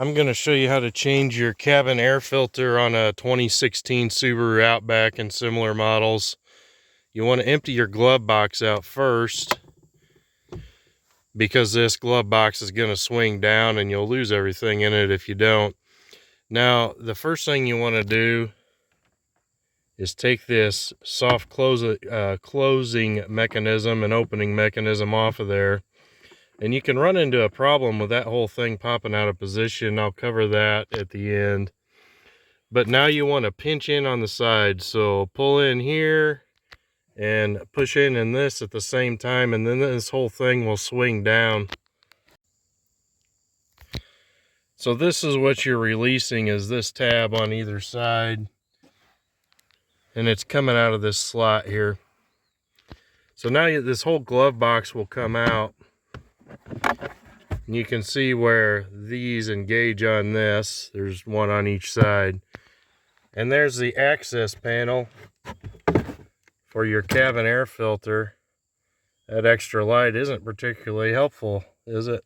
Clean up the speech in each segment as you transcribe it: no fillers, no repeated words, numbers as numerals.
I'm going to show you how to change your cabin air filter on a 2016 Subaru Outback and similar models. You want to empty your glove box out first, because this glove box is going to swing down and you'll lose everything in it if you don't. Now, the first thing you want to do is take this soft closing mechanism and opening mechanism off of there. And you can run into a problem with that whole thing popping out of position. I'll cover that at the end. But now you want to pinch in on the side. So pull in here and push in this at the same time, and then this whole thing will swing down. So this is what you're releasing, is this tab on either side. And it's coming out of this slot here. So now this whole glove box will come out. And you can see where these engage on this. There's one on each side. And there's the access panel for your cabin air filter. That extra light isn't particularly helpful, is it?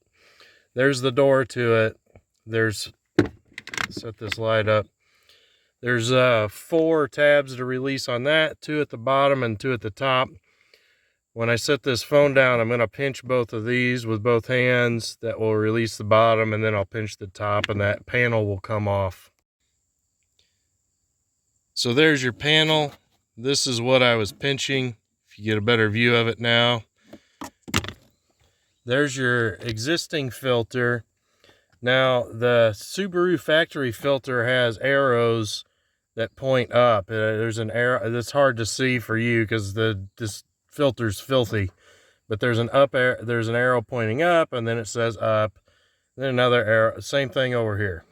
There's the door to it. Set this light up. There's 4 tabs to release on that, 2 at the bottom and 2 at the top. When I set this phone down, I'm going to pinch both of these with both hands. That will release the bottom, and then I'll pinch the top, and that panel will come off. So there's your panel. This is what I was pinching, if you get a better view of it now. There's your existing filter. Now, the Subaru factory filter has arrows that point up. There's an arrow that's hard to see for you because this filter's filthy, but there's an arrow pointing up, and then it says up, then another arrow. Same thing over here.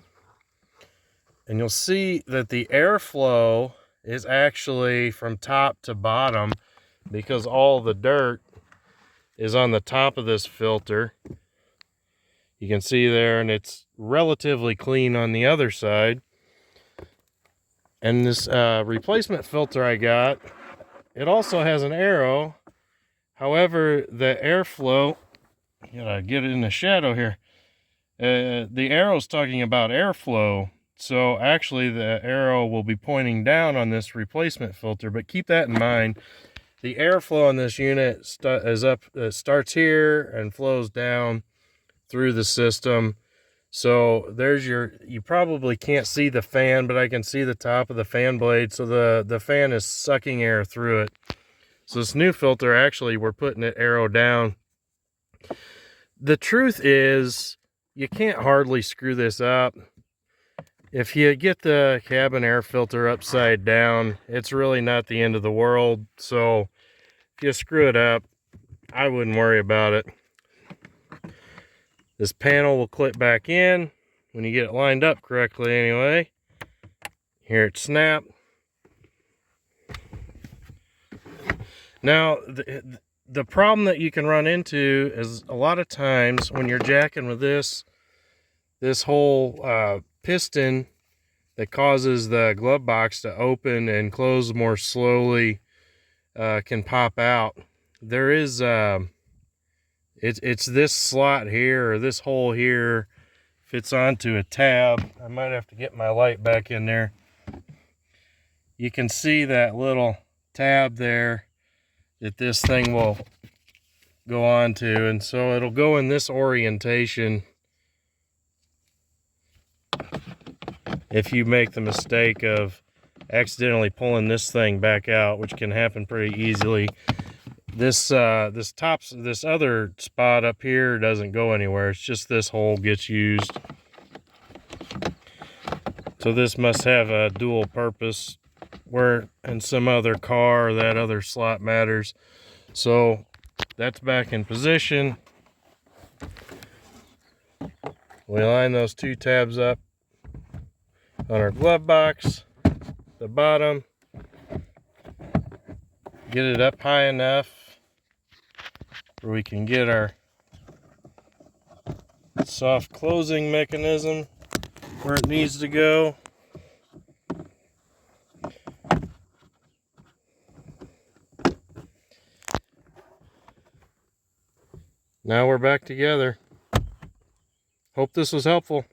And you'll see that the airflow is actually from top to bottom, because all the dirt is on the top of this filter. You can see there, and it's relatively clean on the other side. And this replacement filter I got, it also has an arrow. However, the airflow, gotta get it in the shadow here. The arrow's talking about airflow. So actually the arrow will be pointing down on this replacement filter, but keep that in mind. The airflow on this unit starts here and flows down through the system. So there's you probably can't see the fan, but I can see the top of the fan blade. So the fan is sucking air through it. So this new filter, actually, we're putting it arrow down. The truth is, you can't hardly screw this up. If you get the cabin air filter upside down, it's really not the end of the world. So if you screw it up, I wouldn't worry about it. This panel will clip back in when you get it lined up correctly anyway. Here it snap. Now, the problem that you can run into is a lot of times when you're jacking with this whole piston that causes the glove box to open and close more slowly can pop out. There is it's this slot here, or this hole here, fits onto a tab. I might have to get my light back in there. You can see that little tab there that this thing will go on to, and so it'll go in this orientation if you make the mistake of accidentally pulling this thing back out, which can happen pretty easily. This other spot up here doesn't go anywhere. It's just this hole gets used. So this must have a dual purpose, where in some other car that other slot matters. So that's back in position. We line those 2 tabs up on our glove box, the bottom, get it up high enough where we can get our soft closing mechanism where it needs to go. Now we're back together. Hope this was helpful.